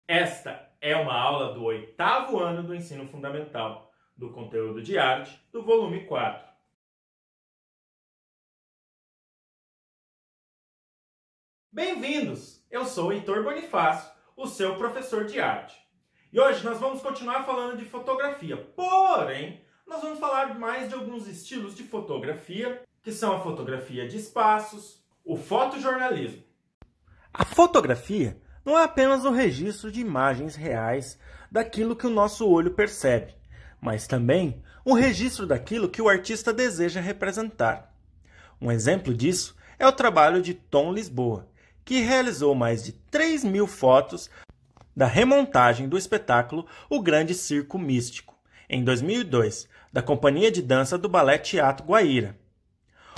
Esta é uma aula do 8º ano do ensino fundamental, do conteúdo de arte, do volume 4. Bem-vindos! Eu sou Heitor Bonifácio, o seu professor de arte. E hoje nós vamos continuar falando de fotografia, porém, nós vamos falar mais de alguns estilos de fotografia, que são a fotografia de espaços, o fotojornalismo. A fotografia não é apenas o registro de imagens reais daquilo que o nosso olho percebe, mas também um registro daquilo que o artista deseja representar. Um exemplo disso é o trabalho de Tom Lisboa, que realizou mais de 3.000 fotos da remontagem do espetáculo O Grande Circo Místico, em 2002, da Companhia de Dança do Ballet Teatro Guaíra.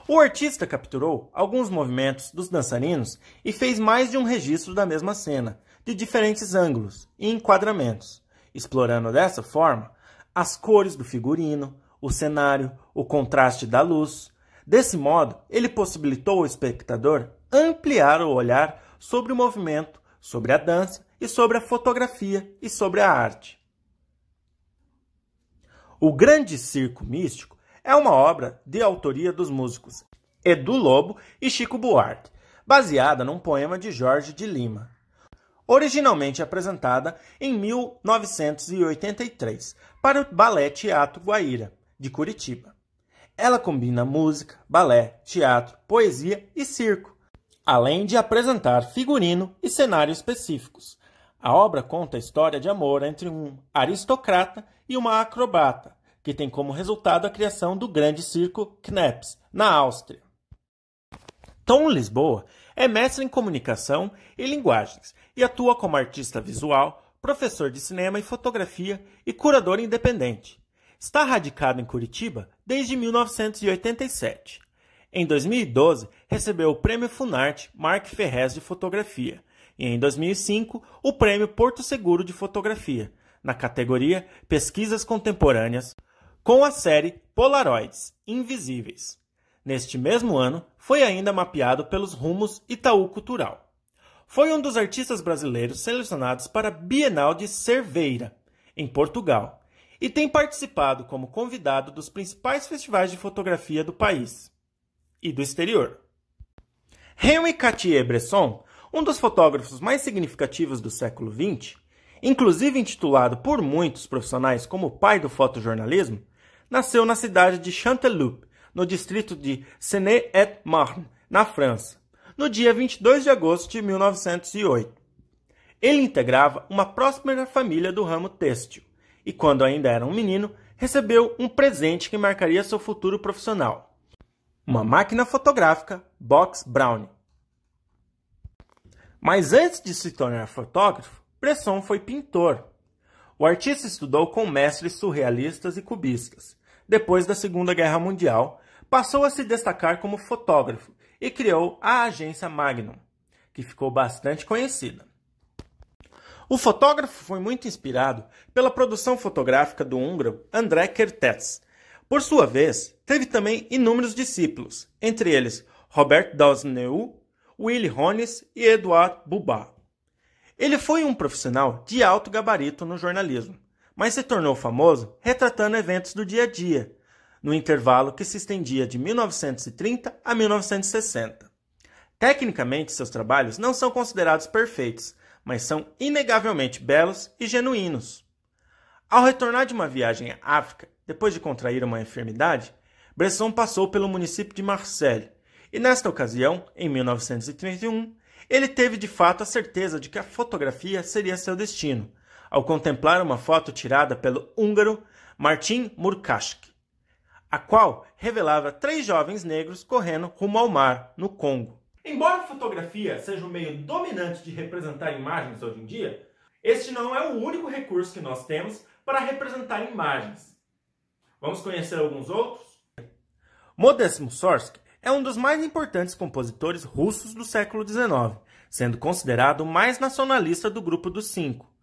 O artista capturou alguns movimentos dos dançarinos e fez mais de um registro da mesma cena, de diferentes ângulos e enquadramentos, explorando dessa forma as cores do figurino, o cenário, o contraste da luz. Desse modo, ele possibilitou ao espectador ampliar o olhar sobre o movimento, sobre a dança e sobre a fotografia e sobre a arte. O Grande Circo Místico é uma obra de autoria dos músicos Edu Lobo e Chico Buarque, baseada num poema de Jorge de Lima. Originalmente apresentada em 1983 para o Ballet Teatro Guaíra, de Curitiba. Ela combina música, balé, teatro, poesia e circo, além de apresentar figurino e cenário específicos. A obra conta a história de amor entre um aristocrata e uma acrobata, que tem como resultado a criação do Grande Circo Knepps, na Áustria. Tom Lisboa é mestre em comunicação e linguagens e atua como artista visual, professor de cinema e fotografia e curador independente. Está radicado em Curitiba desde 1987. Em 2012, recebeu o Prêmio Funarte Marc Ferrez de Fotografia e, em 2005, o Prêmio Porto Seguro de Fotografia, na categoria Pesquisas Contemporâneas, com a série Polaroids Invisíveis. Neste mesmo ano, foi ainda mapeado pelos Rumos Itaú Cultural. Foi um dos artistas brasileiros selecionados para a Bienal de Cerveira, em Portugal, e tem participado como convidado dos principais festivais de fotografia do país e do exterior. Henri Cartier-Bresson, um dos fotógrafos mais significativos do século XX, inclusive intitulado por muitos profissionais como o pai do fotojornalismo, nasceu na cidade de Chanteloup, no distrito de Seine-et-Marne, na França, no dia 22 de agosto de 1908. Ele integrava uma próspera família do ramo têxtil e, quando ainda era um menino, recebeu um presente que marcaria seu futuro profissional: uma máquina fotográfica Box Brownie. Mas antes de se tornar fotógrafo, Bresson foi pintor. O artista estudou com mestres surrealistas e cubistas. Depois da Segunda Guerra Mundial, passou a se destacar como fotógrafo e criou a agência Magnum, que ficou bastante conhecida. O fotógrafo foi muito inspirado pela produção fotográfica do húngaro André Kertész. Por sua vez, teve também inúmeros discípulos, entre eles Robert Dosneu, Willy Ronis e Edouard Bubat. Ele foi um profissional de alto gabarito no jornalismo, mas se tornou famoso retratando eventos do dia a dia, no intervalo que se estendia de 1930 a 1960. Tecnicamente, seus trabalhos não são considerados perfeitos, mas são inegavelmente belos e genuínos. Ao retornar de uma viagem à África, depois de contrair uma enfermidade, Bresson passou pelo município de Marseille, e nesta ocasião, em 1931, ele teve de fato a certeza de que a fotografia seria seu destino, ao contemplar uma foto tirada pelo húngaro Martin Murkacz, a qual revelava 3 jovens negros correndo rumo ao mar, no Congo. Embora a fotografia seja o meio dominante de representar imagens hoje em dia, este não é o único recurso que nós temos para representar imagens. Vamos conhecer alguns outros? Modest Mussorgsky é um dos mais importantes compositores russos do século XIX, sendo considerado o mais nacionalista do grupo dos 5.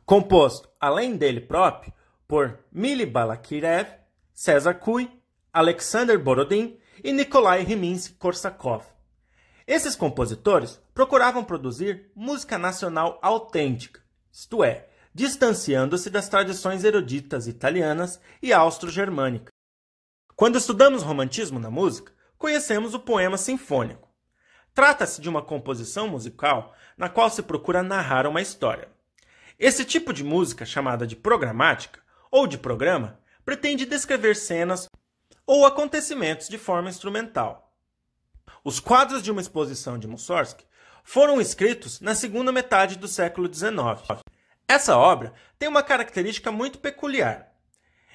Composto, além dele próprio, por Mily Balakirev, César Cui, Alexander Borodin e Nikolai Rimsky-Korsakov. Esses compositores procuravam produzir música nacional autêntica, isto é, distanciando-se das tradições eruditas italianas e austro-germânicas. Quando estudamos romantismo na música, conhecemos o poema sinfônico. Trata-se de uma composição musical na qual se procura narrar uma história. Esse tipo de música, chamada de programática ou de programa, pretende descrever cenas ou acontecimentos de forma instrumental. Os quadros de uma exposição de Mussorgsky foram escritos na segunda metade do século XIX. Essa obra tem uma característica muito peculiar.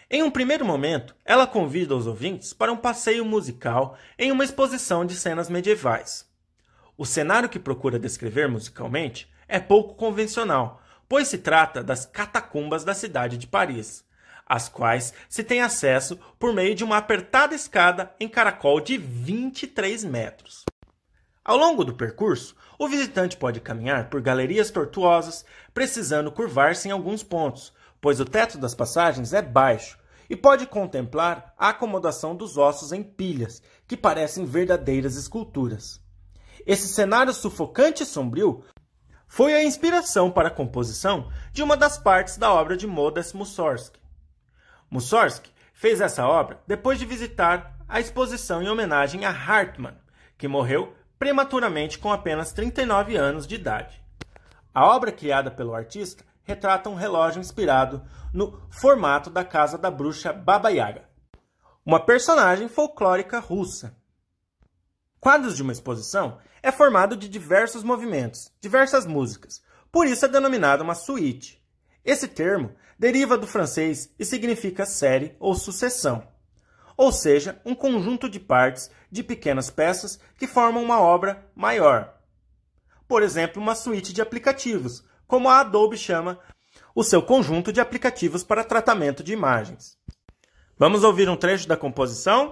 Em um primeiro momento, ela convida os ouvintes para um passeio musical em uma exposição de cenas medievais. O cenário que procura descrever musicalmente é pouco convencional, pois se trata das catacumbas da cidade de Paris, às quais se tem acesso por meio de uma apertada escada em caracol de 23 metros. Ao longo do percurso, o visitante pode caminhar por galerias tortuosas, precisando curvar-se em alguns pontos, pois o teto das passagens é baixo, e pode contemplar a acomodação dos ossos em pilhas, que parecem verdadeiras esculturas. Esse cenário sufocante e sombrio foi a inspiração para a composição de uma das partes da obra de Modest Mussorgsky. Mussorgsky fez essa obra depois de visitar a exposição em homenagem a Hartmann, que morreu prematuramente com apenas 39 anos de idade. A obra criada pelo artista retrata um relógio inspirado no formato da casa da bruxa Baba Yaga, uma personagem folclórica russa. Quadros de uma exposição é formado de diversos movimentos, diversas músicas, por isso é denominada uma suíte. Esse termo deriva do francês e significa série ou sucessão, ou seja, um conjunto de partes de pequenas peças que formam uma obra maior. Por exemplo, uma suíte de aplicativos, como a Adobe chama o seu conjunto de aplicativos para tratamento de imagens. Vamos ouvir um trecho da composição?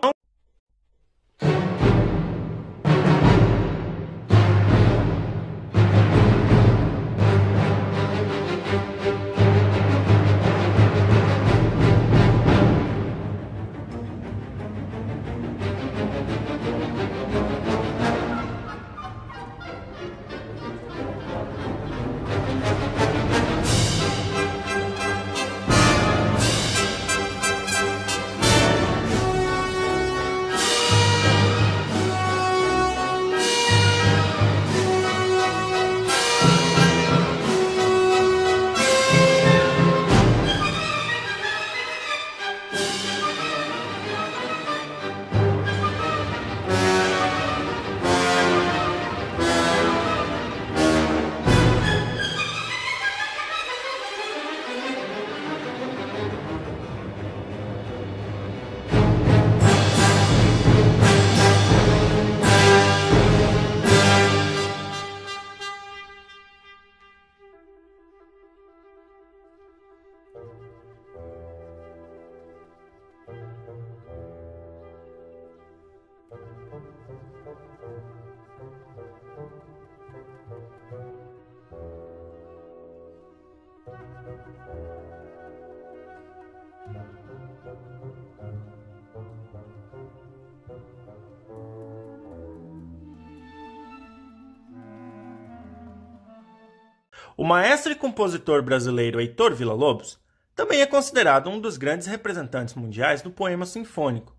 O maestro e compositor brasileiro Heitor Villa-Lobos também é considerado um dos grandes representantes mundiais do poema sinfônico.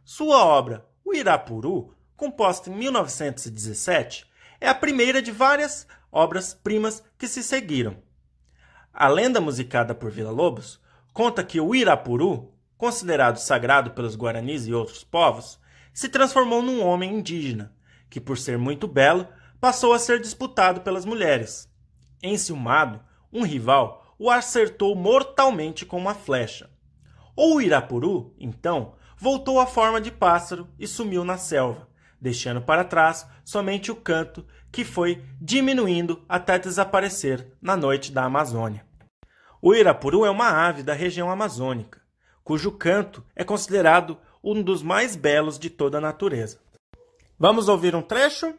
Sua obra, O Irapuru, composta em 1917, é a primeira de várias obras-primas que se seguiram. A lenda musicada por Villa-Lobos conta que o Irapuru, considerado sagrado pelos guaranis e outros povos, se transformou num homem indígena, que por ser muito belo, passou a ser disputado pelas mulheres. Enciumado, um rival o acertou mortalmente com uma flecha. O Irapuru, então, voltou à forma de pássaro e sumiu na selva, deixando para trás somente o canto, que foi diminuindo até desaparecer na noite da Amazônia. O Irapuru é uma ave da região amazônica, cujo canto é considerado um dos mais belos de toda a natureza. Vamos ouvir um trecho?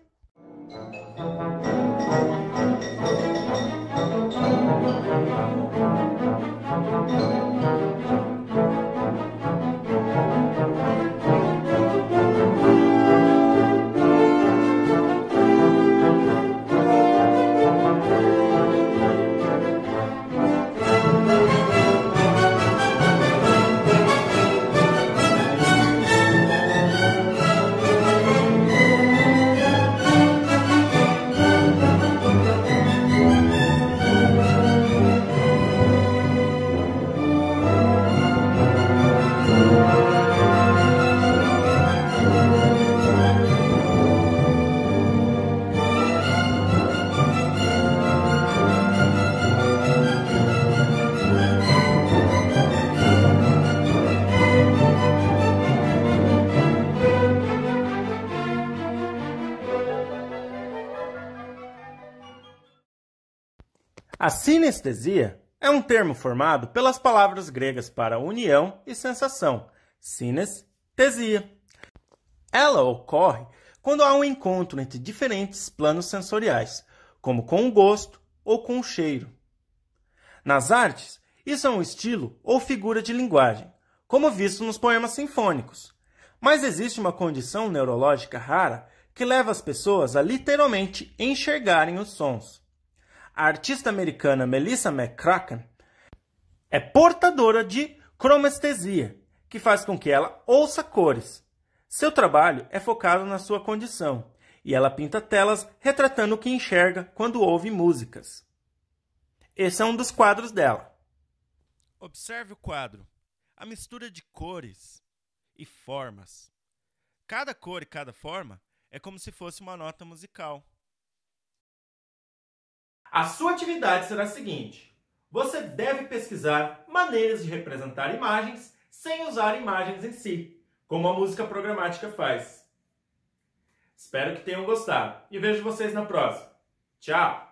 A sinestesia é um termo formado pelas palavras gregas para união e sensação, sinestesia. Ela ocorre quando há um encontro entre diferentes planos sensoriais, como com o gosto ou com o cheiro. Nas artes, isso é um estilo ou figura de linguagem, como visto nos poemas sinfônicos. Mas existe uma condição neurológica rara que leva as pessoas a literalmente enxergarem os sons. A artista americana Melissa McCracken é portadora de cromestesia, que faz com que ela ouça cores. Seu trabalho é focado na sua condição, e ela pinta telas retratando o que enxerga quando ouve músicas. Esse é um dos quadros dela. Observe o quadro. A mistura de cores e formas. Cada cor e cada forma é como se fosse uma nota musical. A sua atividade será a seguinte: você deve pesquisar maneiras de representar imagens sem usar imagens em si, como a música programática faz. Espero que tenham gostado e vejo vocês na próxima. Tchau!